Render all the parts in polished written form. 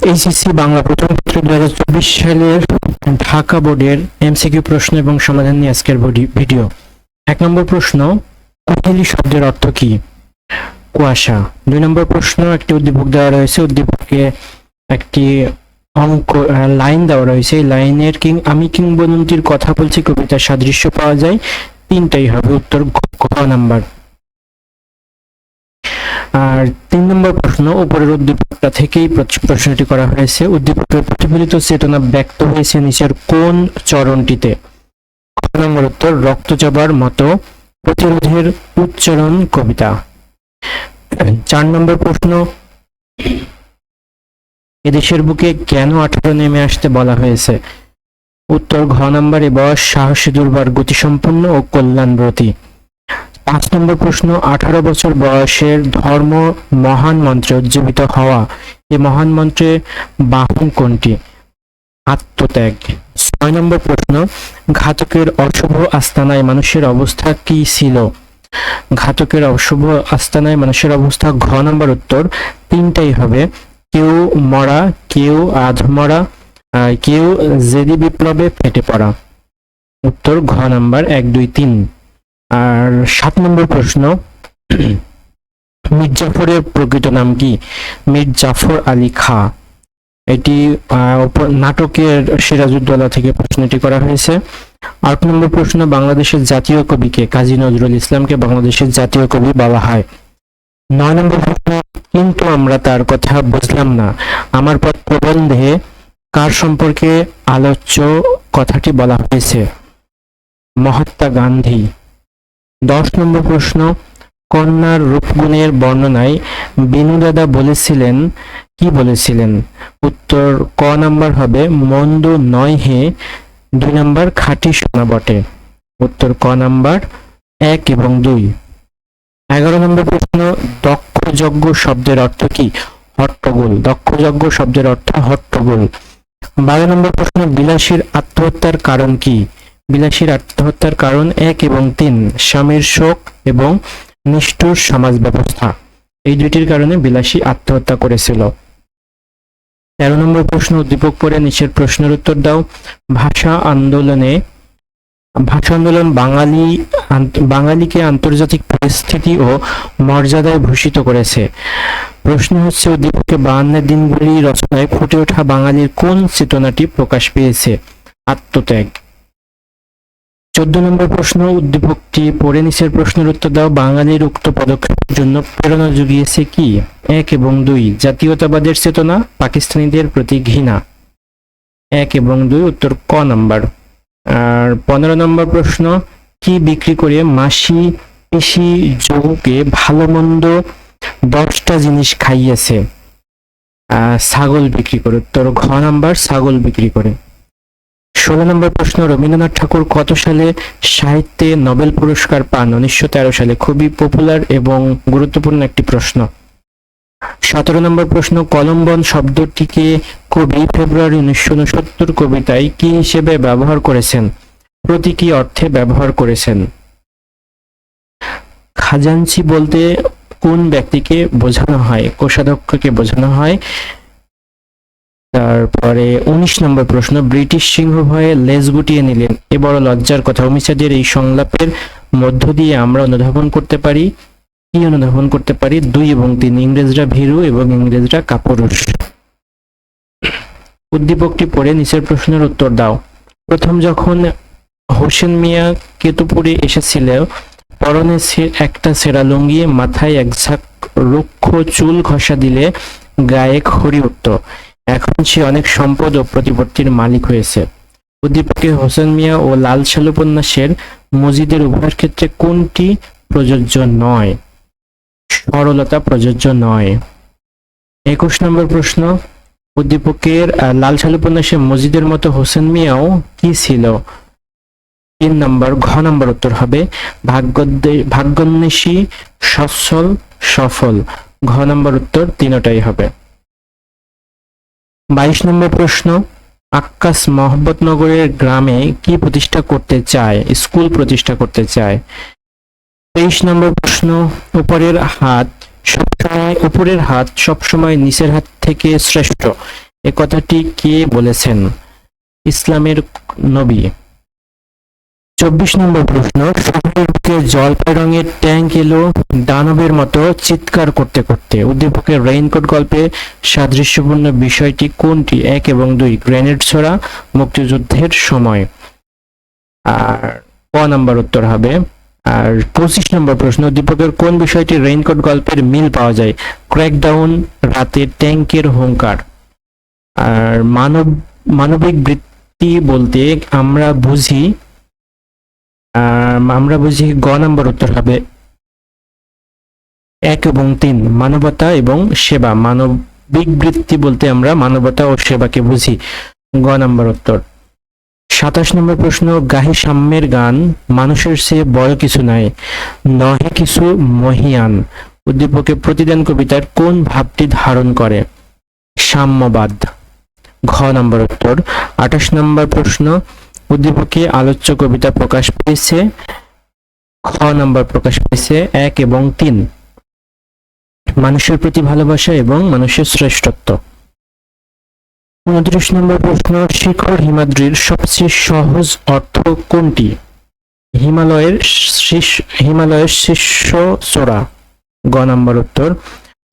HSC Bangla প্রথম পত্র 2024 সালের ঢাকা বোর্ডের এমসিকিউ প্রশ্ন এবং সমাধান নিয়ে আজকের ভিডিও। 1 নম্বর প্রশ্ন, কুহেলি শব্দের অর্থ কি? কুয়াশা। 2 নম্বর প্রশ্ন, একটি উদ্দীপক দেওয়া রয়েছে, উদ্দীপকে একটি অঙ্ক লাইন দেওয়া রয়েছে, এই লাইনের আমি কিংবদন্তির কথা বলছি কবিতার সাদৃশ্য পাওয়া যায়। 3টাই হবে উত্তর ক নাম্বার। আর 3 নম্বর প্রশ্ন, উপরের উদ্দীপকটা থেকেই প্রশ্নটি করা হয়েছে, উদ্দীপকের প্রতিফলিত চেতনা ব্যক্ত হয়েছে নিচের কোন চরণটিতে? খ নম্বর উত্তর রক্তচাবার মতো প্রতিরোধের উচ্চারণ কবিতা। 4 নম্বর প্রশ্ন, এদেশের বুকে কেন 18 নেমে আসতে বলা হয়েছে? উত্তর ঘ নম্বর, এ বয়স সাহসী দুর্বার গতিসম্পন্ন ও কল্যাণব্রতী। 5 নম্বর প্রশ্ন, 18 বছর বয়সের ধর্ম মহান মন্ত্রে উজ্জীবিত হওয়া, এই মহান মন্ত্রে বাহন কোনটি? আত্মত্যাগ। 6 নম্বর প্রশ্ন, ঘাতকের অশুভ আস্তানায় মানুষের অবস্থা কি ছিল? ঘাতকের অশুভ আস্তানায় মানুষের অবস্থা ঘ নম্বর উত্তর 3টাই হবে, কেউ মরা, কেউ আধমরা, কেউ জেদি বিপ্লবে ফেটে পড়া। উত্তর ঘ নাম্বার 1, 2, 3। আর 7 নম্বর প্রশ্ন, মীর জাফরের প্রকৃত নাম কি? মীর জাফর আলী খাঁ। এটি নাটকের সিরাজউদ্দৌলা থেকে প্রশ্নটি করা হয়েছে। 8 নম্বর প্রশ্ন, বাংলাদেশের জাতীয় কবিকে? কাজী নজরুল ইসলামকে বাংলাদেশের জাতীয় কবি বলা হয়। 9 নম্বর প্রশ্ন, কিন্তু আমরা তার কথা বুঝলাম না, আমার পথ প্রবন্ধে কার সম্পর্কে আলোচ্য কথাটি বলা হয়েছে? মহাত্মা গান্ধী। 10 নম্বর প্রশ্ন, কন্যার রূপগুণের বর্ণনায় বেনু দাদা কি বলেছিলেন? উত্তর ক নাম্বার হবে, মন্দ নয় হে, 2 নাম্বার, খাঁটি সোনা বটে। উত্তর ক নাম্বার 1 এবং 2। 11 নম্বর প্রশ্ন, দক্ষযজ্ঞ শব্দের অর্থ কি? হট্টগোল। দক্ষযজ্ঞ শব্দের অর্থ হট্টগোল। 12 নম্বর প্রশ্ন, বিলাসীর আত্মহত্যার কারণ কি? বিলাসীর আত্মহত্যার কারণ 1 এবং 3, স্বামীর শোক এবং নিষ্ঠুর সমাজ ব্যবস্থা, এই দুইটির কারণে বিলাসী আত্মহত্যা করেছিল। 13 নম্বর প্রশ্ন, উদ্দীপক পড়ে নিচের প্রশ্নের উত্তর দাও। ভাষা আন্দোলন বাঙালিকে আন্তর্জাতিক পরিস্থিতি ও মর্যাদায় ভূষিত করেছে। প্রশ্ন হচ্ছে, উদ্দীপকে 52 দিনগুলি রচনায় ফুটে ওঠা বাঙালির কোন চেতনাটি প্রকাশ পেয়েছে? আত্মত্যাগ। 14 নম্বর প্রশ্ন, উদ্দীপকটি পড়ে নিচের প্রশ্নের উত্তর দাও। বাঙালির উক্ত পদক্ষেপের জন্য প্রেরণা জুগিয়েছে কি? 1 এবং 2, জাতীয়তাবাদের চেতনা, পাকিস্তানিদের প্রতি ঘৃণা। 1 এবং 2, উত্তর ক নাম্বার। আর 15 নম্বর প্রশ্ন, কি বিক্রি করে মাসি পিসি যোগুকে ভালো মন্দ 10টা জিনিস খাইয়েছে? ছাগল বিক্রি করে। উত্তর ঘ নাম্বার, ছাগল বিক্রি করে। 16 নম্বর প্রশ্ন, রবীন্দ্রনাথ ঠাকুর কত সালে সাহিত্যে নোবেল পুরস্কার পান? 1913 সালে। খুবই পপুলার এবং গুরুত্বপূর্ণ একটি প্রশ্ন। 17 নম্বর প্রশ্ন, কলম্বন শব্দটিকে কবি ফেব্রুয়ারি 1969 কবিতায় কি হিসেবে ব্যবহার করেছেন? প্রতীকী অর্থে ব্যবহার করেছেন। খাজাঞ্চি বলতে কোন ব্যক্তিকে বোঝানো হয়? কোষাধ্যক্ষকে বোঝানো হয়। তারপরে 19 নম্বর প্রশ্ন, ব্রিটিশ সিংহ ভয়ে লেজ গুটিয়ে নিলেন, এ বড় লজ্জার কথা। অমিচাঁদের এই সংলাপের মধ্য দিয়ে আমরা অনুধাবন করতে পারি কি? অনুধাবন করতে পারি 2 এবং 3, ইংরেজরা ভীরু এবং ইংরেজরা কাপুরুষ। উদ্দীপকটি পড়ে নিচের প্রশ্নের উত্তর দাও। প্রথম যখন হোসেন মিয়া কেতুপুরে এসেছিল, পরনে একটা ছেঁড়া লুঙ্গি, মাথায় এক ঝাঁক রুক্ষ চুল ঘষা দিলে গায়ে খড়ি উঠত। এখন সে অনেক সম্পদ ও প্রতিপত্তির মালিক হয়েছে। উদ্দীপকে হোসেন মিয়া ও লাল সালু উপন্যাসের মজিদের উভয়ের ক্ষেত্রে কোনটি প্রযোজ্য নয়? সরলতা প্রযোজ্য নয়। 21 নম্বর প্রশ্ন, উদ্দীপকের লাল সালু উপন্যাসে মজিদের মতো হোসেন মিয়াও কি ছিল? 3 নম্বর, ঘ নম্বর উত্তর হবে, ভাগ্যান্বেষী, সচ্ছল, সফল। ঘ নম্বর উত্তর 3টাই হবে। 22 নম্বর প্রশ্ন, আক্কাস মহব্বতনগরের গ্রামে কি প্রতিষ্ঠা করতে চায়? স্কুল প্রতিষ্ঠা করতে চায়। 23 নম্বর প্রশ্ন, উপরের হাত সবসময় নিচের হাত থেকে শ্রেষ্ঠ, এ কথাটি কে বলেছেন? ইসলামের নবী। 24 নম্বর প্রশ্ন, শহরের বুকে জলপাই রঙের ট্যাঙ্ক এলো দানবের মতো চিৎকার করতে করতে। উদ্দীপকের রেইনকোট গল্পে সাদৃশ্যপূর্ণ বিষয়টি কোনটি? 1 এবং 2, গ্রেনেড ছোড়া, মুক্তিযুদ্ধের সময়। আর নাম্বার উত্তর হবে। আর 25 নম্বর প্রশ্ন, উদ্দীপকের কোন বিষয়টি রেইনকোট গল্পের মিল পাওয়া যায়? ক্র্যাকডাউন, রাতে ট্যাঙ্কের হুঙ্কার। আর মানবিক বৃত্তি বলতে আমরা বুঝি গ নাম্বার উত্তর হবে 1 এবং 3, মানবতা এবং সেবা। মানবিক বৃত্তি বলতে আমরা মানবতা ও সেবাকে বুঝি, গ নাম্বার উত্তর। 27 নম্বর প্রশ্ন, গাহি সাম্যের গান, মানুষের চেয়ে বড় কিছু নাই, নহে কিছু মহিয়ান। উদ্দীপকে প্রতিদান কবিতার কোন ভাবটি ধারণ করে? সাম্যবাদ, ঘ নাম্বার উত্তর। 28 নম্বর প্রশ্ন, উদ্দীপকে আলোচ্য কবিতা প্রকাশ পেয়েছে, খ নাম্বার প্রকাশ পেয়েছে 1 এবং 3, মানুষের প্রতি ভালোবাসা এবং মানুষের শ্রেষ্ঠত্ব। 29 নম্বর প্রশ্ন, শিখর হিমাদ্রির সবচেয়ে সহজ অর্থ কোনটি? হিমালয়ের শীর্ষ চূড়া, গ নাম্বার উত্তর।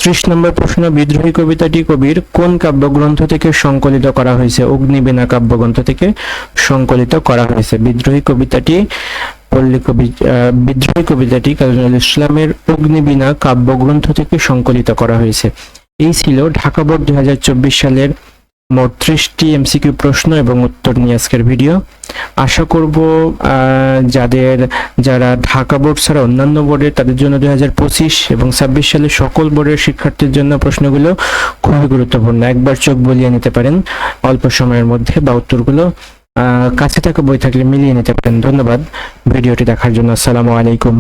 30 নম্বর প্রশ্ন, বিদ্রোহী কবিতাটি কবির কোন কাব্যগ্রন্থ থেকে সংকলিত করা হয়েছে? অগ্নিবীণা কাব্যগ্রন্থ থেকে সংকলিত করা হয়েছে। বিদ্রোহী কবিতাটি কাজী নজরুল ইসলামের অগ্নিবীণা কাব্যগ্রন্থ থেকে সংকলিত করা হয়েছে। এই ছিল ঢাকা বোর্ড 2024 সালের মোট 30টি এমসিকিউ প্রশ্ন এবং উত্তর নিয়ে আজকের ভিডিও। আশা করব যারা ঢাকা বোর্ড ছাড়া অন্যান্য বোর্ডের, তাদের জন্য 2025 এবং 26 সালের সকল বোর্ডের শিক্ষার্থীর জন্য প্রশ্নগুলো খুবই গুরুত্বপূর্ণ। একবার চোখ বুলিয়ে নিতে পারেন অল্প সময়ের মধ্যে, বা উত্তরগুলো কাছে থাকা বই থাকলে মিলিয়ে নিতে পারেন। ধন্যবাদ ভিডিওটি দেখার জন্য। আসসালামু আলাইকুম।